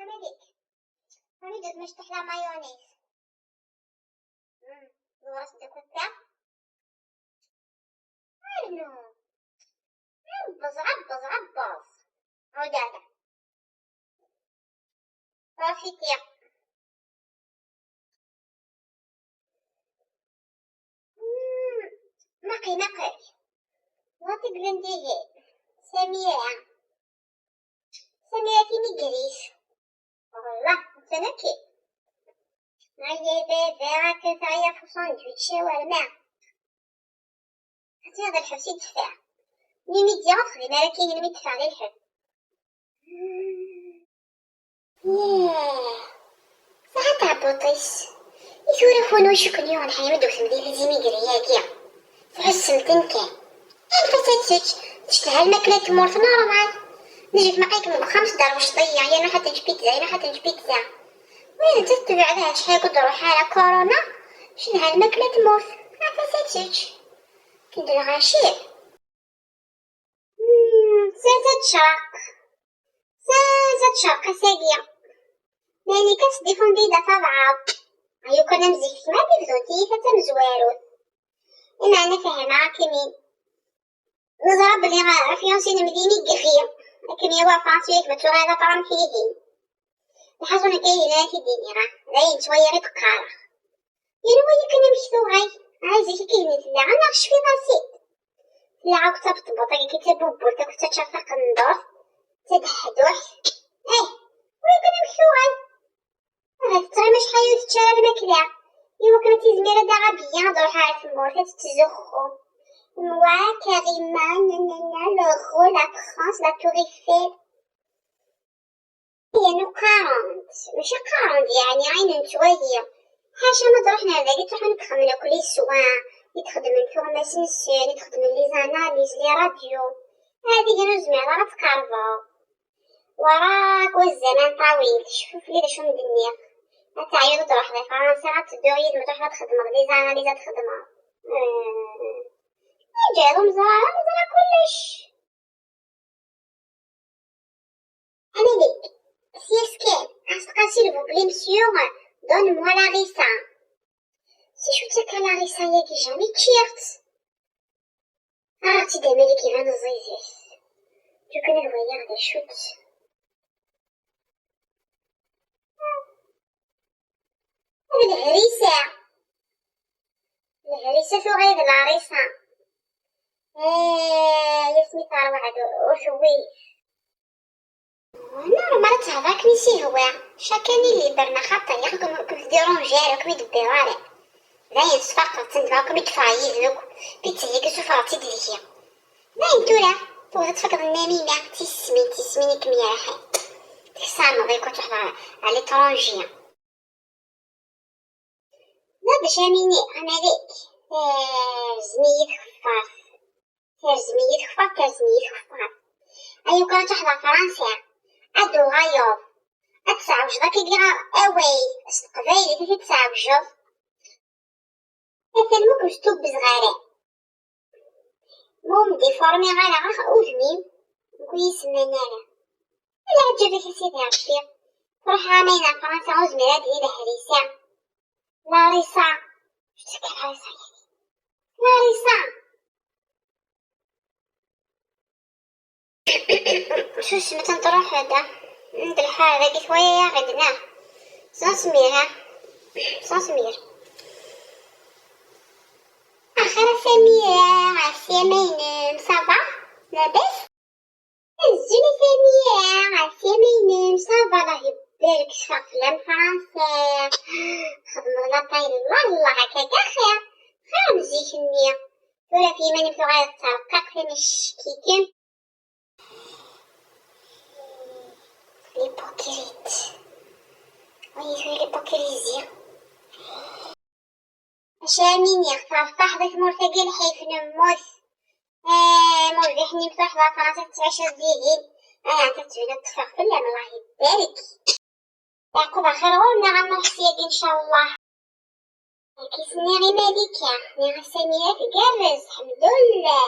مالك راني درت مشطح لا مايونيز. ورش داك التاع انو عبز عود هذا صافي تيا. نقي واطي بلنديه سميرة في ميكريس والله تنكي هاي بيبي راك تعيا في ساندويتش شاورما حتى هذا الحبس يدفع ميمي ديال ما راه كاين اللي يدفع غير الحب. ياه ساعة تاع بوطيس يثوري خونو شكنيون حيما دوك مدير زيمي قرياكيا فحسن تنكا الفتاتك تشتهى الماكلة تمورت نورمال نجيك معاك من 5 دار واش طيع يا انا حتى نجيب بيتزا وين انت تبع عليها شحال كنت نروح على كورونا شنها الماكلة تموت الفتاتك كندير غاشير زاد شرق ساقية مالي كتديفون بيدا طبعا أيو كنا مزيك ما بيبدوتي حتى مزوارو إما أنا فاهمة كمين نضرب بلي غافيونسي نمديني قفية لكن يوا فرانسيك بتو هذا طرام فيهين لحظونا كاينة في ديني راه راين شوية غير بقارة ينوي كنا مشتو عايزة كاينة تلا أنا غش في راسي تلا عاو كتاب طبطا كي تبوبول تا كنت تشافق النضور تدحدوح وين كنا مشتو هاد الطريمة شحال يتشرى الماكلة إوا كانت زميرة دا غبية نروح على المور تتزخو موا كريمان لوغو لا فرانس لا تور ايفيل يعني 40 ماشي 40 يعني عين شوية حاشا ما روحنا هذاك تروح نتخملو كل سوا يتخدم الفورماسيون يتخدم لي زاناليز لي راديو هادي كانو زميرة غتقربو وراك والزمان طويل شوف لي شو مدنيا تعيط تروح لفرنسا غتدوي ما تروح تخدم لي زاناليز تخدمها جاو مزرعة كلش أنا ليك سيسكين أصدقا سيلفو بلي مسيو دون موا لاريسا سي شو تاكا لاريسا ياكي جامي تشيرت عرفتي دايما لي كيفان الزيزيف جو كان الويا غدا شوت الهريسة شو غير لاريسا يسمي ثروة وشوي وانا مرات هذاك نسي هو شاكاني اللي برنا خاطر ياخدكم كيف ديرونجير وكم يدبروا عليه باين صفاق تندباكم يتفايزنوك بيتهيك سفراتي دليكيا باين تولا تفكر النميمة تسميني كمية راحي تكسام ضيكو تحضر على ترونجيا لا باش اميني انا ليك زمية خفاف ايو كانت تحضر فرنسا ادو غايوب اتسعوج داك يدير اوي استقبايلي كيف تسعوجو مثلا ممكن ستوب بزغاري مهم ديفورمي غالا غاخ اوزميم كويس منانا الا عجبك سيدي عرفتي تروح عامينا فرنسا اوزمي هادي الى هريسة لاريسا شتك لاريسا شو سميت نروح هذا عند الحارة لقيت ويا غدنا سنسمير آخر سميرة عالسيامين صافا لاباس الزولي سميرة عالسيامين صافا الله يبارك شفاق فلان فرنسا خدمة لا طايل الله هكاك خير مزيك النية ولا في ماني في غاية الترقاق في مشكيكين ليبوكريت ليبوكريزيا أشامين يختار فحدك مرتقي الحيف نموت مربحني بصح فرنسا 19 ديالين تتبين التفاق في الله يبارك يعقوب خير غورنا غنحسيك إن شاء الله كيسني غي مالكة ني غساميات قرز الحمدلله.